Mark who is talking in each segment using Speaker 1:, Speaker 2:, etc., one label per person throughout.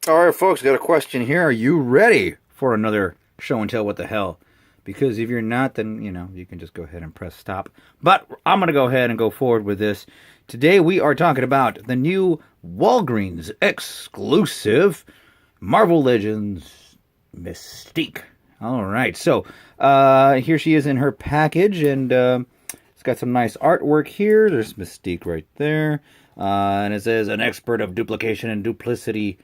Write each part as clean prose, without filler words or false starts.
Speaker 1: All right, folks, got a question here. Are you ready for another show and tell what the hell? Because if you're not, then, you can just go ahead and press stop. But I'm going to go ahead and go forward with this. Today we are talking about the new Walgreens exclusive Marvel Legends Mystique. All right, so here she is in her package, and it's got some nice artwork here. There's Mystique right there. And it says, an expert of duplication and duplicity.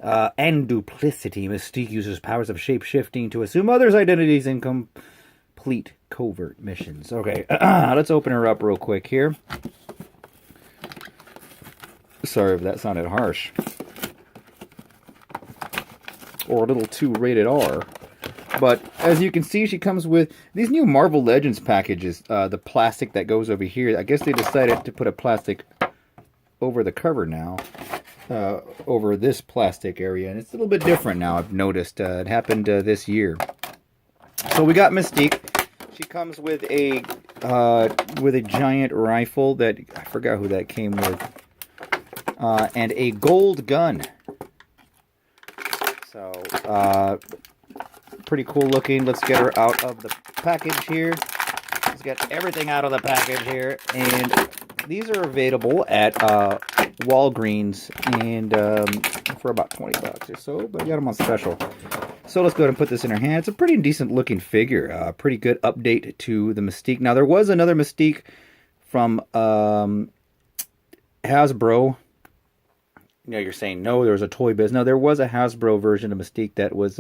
Speaker 1: Mystique uses powers of shape-shifting to assume others' identities in complete covert missions. Okay, let's open her up real quick here. Sorry if that sounded harsh. Or a little too rated R. But as you can see, she comes with these new Marvel Legends packages. The plastic that goes over here. I guess they decided to put a plastic over the cover now. Over this plastic area, and it's a little bit different now. I've noticed it happened this year. So we got Mystique. She comes with a giant rifle that I forgot who that came with, and a gold gun. So pretty cool looking. Let's get her out of the package here. Let's get everything out of the package here, and these are available at Walgreens and for about 20 bucks or so, but I got them on special. So let's go ahead and put this in her hand. It's a pretty decent looking figure. Pretty good update to the Mystique. Now there was another Mystique from Hasbro. You're saying no, there was a Toy Biz. No, there was a Hasbro version of Mystique that was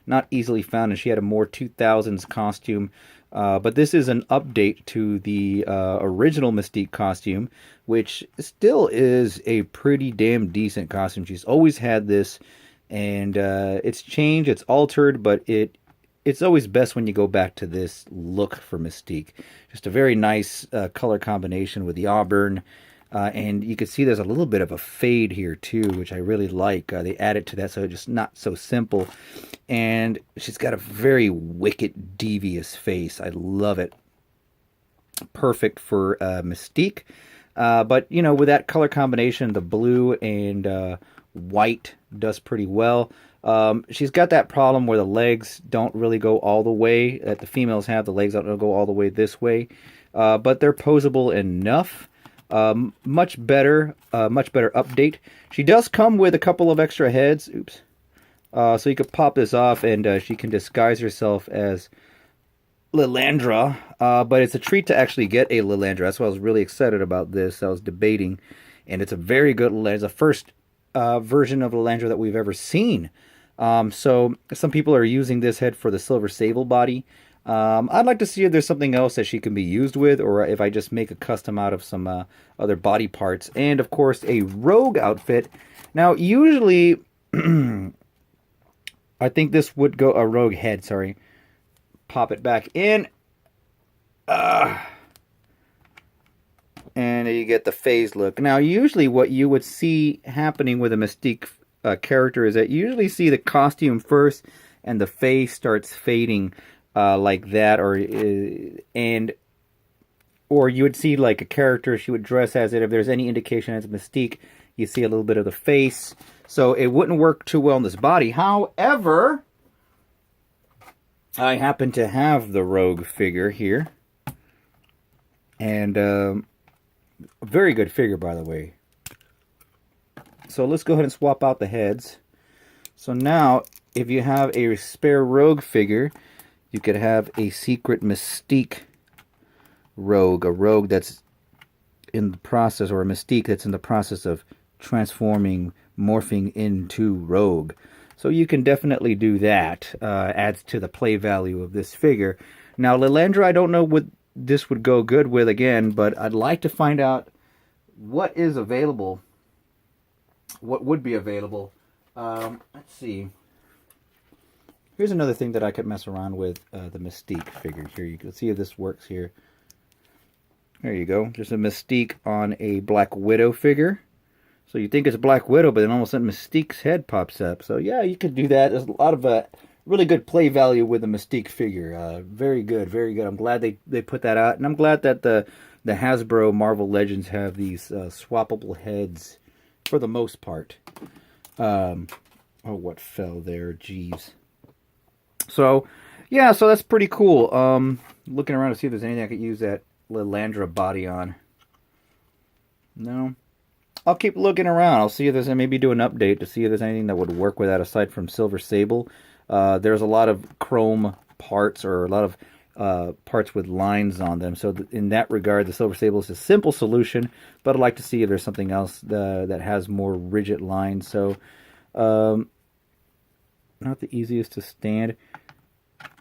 Speaker 1: not easily found, and she had a more 2000s costume. But this is an update to the original Mystique costume, which still is a pretty damn decent costume. She's always had this, and it's changed, it's altered, but it's always best when you go back to this look for Mystique. Just a very nice color combination with the auburn. And you can see there's a little bit of a fade here too, which I really like. They added to that, so it's just not so simple. And she's got a very wicked, devious face. I love it. Perfect for Mystique. But, with that color combination, the blue and white does pretty well. She's got that problem where the legs don't really go all the way that the females have. The legs don't go all the way this way. But they're posable enough. Much better update. She does come with a couple of extra heads. Oops. So you could pop this off, and she can disguise herself as Lilandra. But it's a treat to actually get a Lilandra. That's why I was really excited about this. I was debating, and it's a very good Lilandra. It's the first version of Lilandra that we've ever seen. So some people are using this head for the Silver Sable body. I'd like to see if there's something else that she can be used with, or if I just make a custom out of some other body parts. And, of course, a rogue outfit. Now, usually, I think this would go a rogue head, sorry. Pop it back in. And you get the phase look. Now, usually what you would see happening with a Mystique character is that you usually see the costume first, and the face starts fading like that, or you would see like a character she would dress as it. If there's any indication as Mystique, you see a little bit of the face, so it wouldn't work too well in this body. However, I happen to have the rogue figure here, and a very good figure, by the way. So let's go ahead and swap out the heads. So now, if you have a spare rogue figure, you could have a secret Mystique rogue, a rogue that's in the process, or a Mystique that's in the process of morphing into rogue. So you can definitely do that. Adds to the play value of this figure. Now, Lilandra, I don't know what this would go good with again, but I'd like to find out what is available. What would be available. Let's see. Here's another thing that I could mess around with, the Mystique figure here. You can see if this works here. There you go. Just a Mystique on a Black Widow figure. So you think it's Black Widow, but then all of a sudden Mystique's head pops up. So yeah, you could do that. There's a lot of really good play value with the Mystique figure. Very good, very good. I'm glad they put that out. And I'm glad that the Hasbro Marvel Legends have these swappable heads for the most part. Oh, what fell there? Jeez. So, yeah, so that's pretty cool. Looking around to see if there's anything I could use that Lilandra body on. No. I'll keep looking around. I'll see if there's maybe do an update to see if there's anything that would work with that aside from Silver Sable. There's a lot of chrome parts or a lot of parts with lines on them. So in that regard, the Silver Sable is a simple solution, but I'd like to see if there's something else that has more rigid lines. So not the easiest to stand.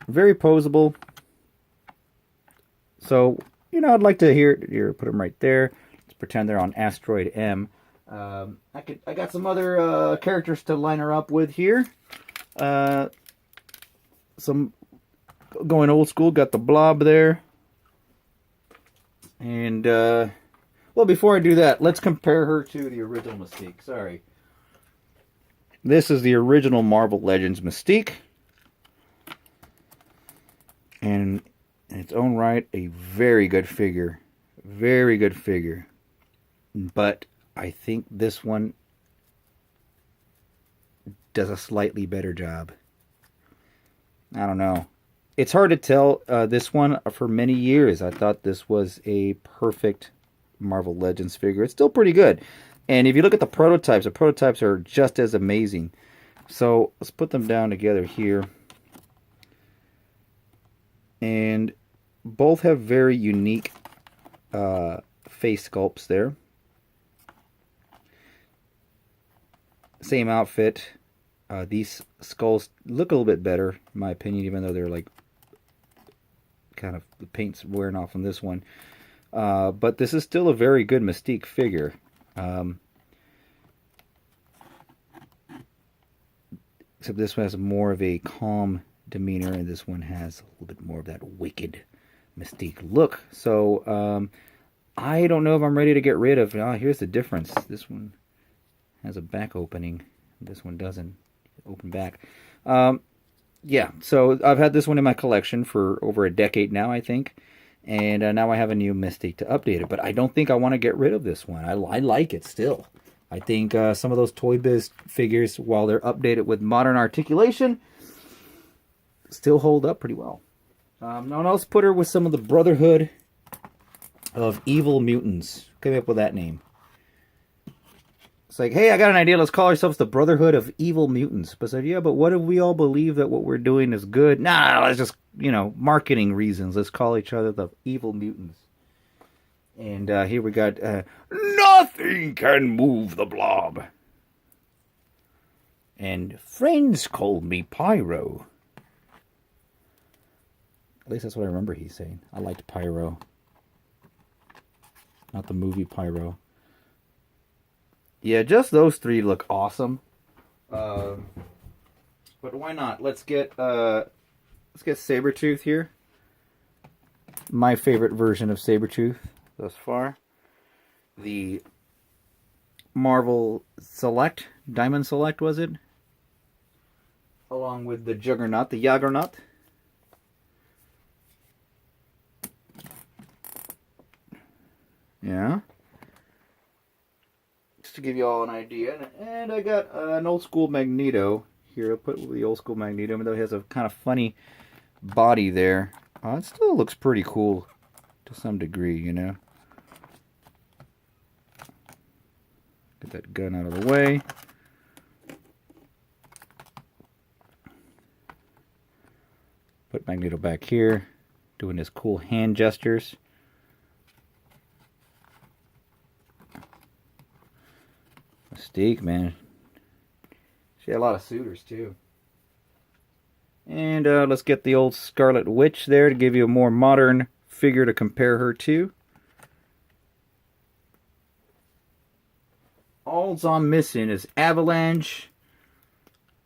Speaker 1: Very posable. So, I'd like to here put them right there. Let's pretend they're on Asteroid M. I got some other characters to line her up with here. Some going old school. Got the Blob there. And, well, before I do that, let's compare her to the original Mystique. Sorry. This is the original Marvel Legends Mystique. And in its own right, a very good figure. Very good figure. But I think this one does a slightly better job. I don't know. It's hard to tell. This one, for many years, I thought this was a perfect Marvel Legends figure. It's still pretty good. And if you look at the prototypes are just as amazing. So let's put them down together here. And both have very unique face sculpts there. Same outfit. These skulls look a little bit better, in my opinion, even though they're like kind of the paint's wearing off on this one. But this is still a very good Mystique figure. Except this one has more of a calm demeanor, and this one has a little bit more of that wicked Mystique look. So I don't know if I'm ready to get rid of. Here's the difference. This one has a back opening. This one doesn't open back. Yeah, so I've had this one in my collection for over a decade now, I think. And now I have a new Mystique to update it. But I don't think I want to get rid of this one. I like it still. I think some of those Toy Biz figures, while they're updated with modern articulation, still hold up pretty well. Now let's put her with some of the Brotherhood of Evil Mutants. Came up with that name. It's like, hey, I got an idea. Let's call ourselves the Brotherhood of Evil Mutants. But I said, yeah, but what if we all believe that what we're doing is good? Nah, let's just, marketing reasons. Let's call each other the Evil Mutants. And here we got, nothing can move the Blob. And friends call me Pyro. At least that's what I remember he's saying. I liked Pyro. Not the movie Pyro. Yeah, just those three look awesome. But why not? Let's get Sabretooth here. My favorite version of Sabretooth thus far. The Marvel Select, Diamond Select was it? Along with the Juggernaut, the Jaggernaut. Yeah. Just to give you all an idea. And I got an old school Magneto here. I'll put the old school Magneto, even though he has a kind of funny body there. It still looks pretty cool to some degree, Get that gun out of the way. Put Magneto back here, doing his cool hand gestures. Mystique, man. She had a lot of suitors, too. And let's get the old Scarlet Witch there to give you a more modern figure to compare her to. All's I'm missing is Avalanche.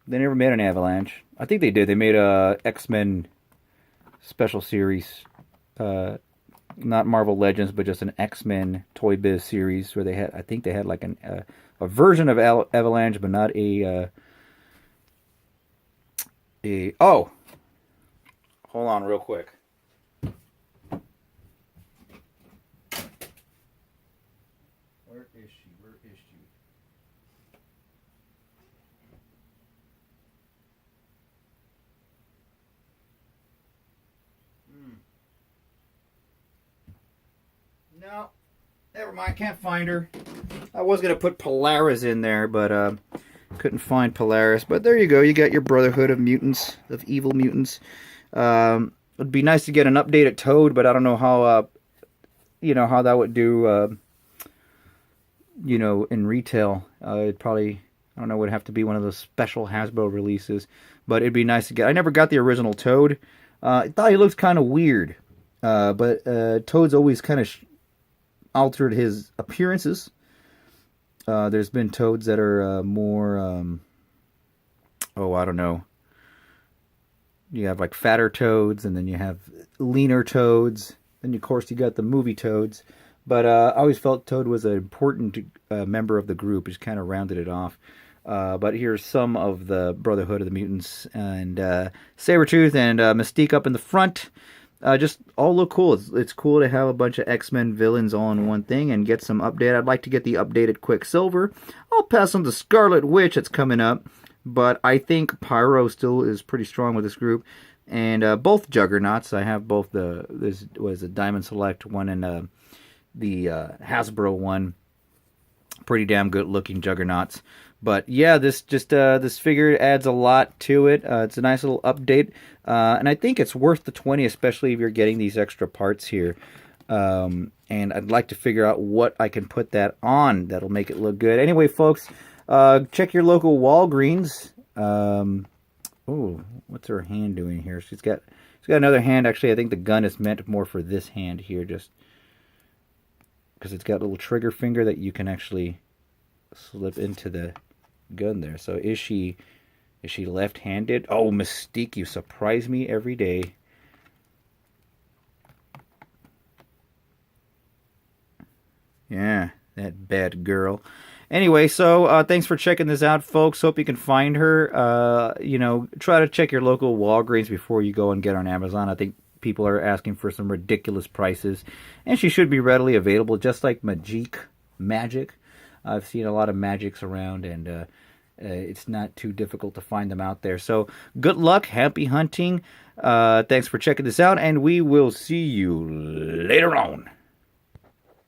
Speaker 1: They never made an Avalanche. I think they did. They made a X-Men special series. Not Marvel Legends, but just an X-Men Toy Biz series where they had, I think they had like a version of Avalanche, but not oh, hold on real quick. Where is she? No, never mind. Can't find her. I was gonna put Polaris in there, but couldn't find Polaris. But there you go. You got your Brotherhood of Mutants, of evil mutants. It'd be nice to get an updated Toad, but I don't know how how that would do. In retail, it probably, I don't know, would have to be one of those special Hasbro releases. But it'd be nice to get. I never got the original Toad. I thought he looked kind of weird. But Toad's always kind of altered his appearances. There's been Toads that are more, I don't know. You have like fatter Toads, and then you have leaner Toads. Then, of course, you got the movie Toads. But I always felt Toad was an important member of the group. Just kind of rounded it off. But here's some of the Brotherhood of the Mutants. And Sabretooth and Mystique up in the front. Just all look cool. It's cool to have a bunch of X-Men villains all in one thing and get some update. I'd like to get the updated Quicksilver. I'll pass on the Scarlet Witch that's coming up. But I think Pyro still is pretty strong with this group. And both Juggernauts. I have both this was a Diamond Select one and the Hasbro one. Pretty damn good looking Juggernauts. But yeah, this figure adds a lot to it. It's a nice little update. And I think it's worth the 20, especially if you're getting these extra parts here. And I'd like to figure out what I can put that on that'll make it look good. Anyway, folks, check your local Walgreens. What's her hand doing here? She's got another hand. Actually, I think the gun is meant more for this hand here, just because it's got a little trigger finger that you can actually slip into the gun there. So is she left-handed? Oh, Mystique, you surprise me every day. Yeah, that bad girl. Anyway, so thanks for checking this out, folks. Hope you can find her. Try to check your local Walgreens before you go and get on Amazon. I think people are asking for some ridiculous prices, and she should be readily available, just like Magic. I've seen a lot of Magics around, and it's not too difficult to find them out there. So good luck, happy hunting. Thanks for checking this out, and we will see you later on.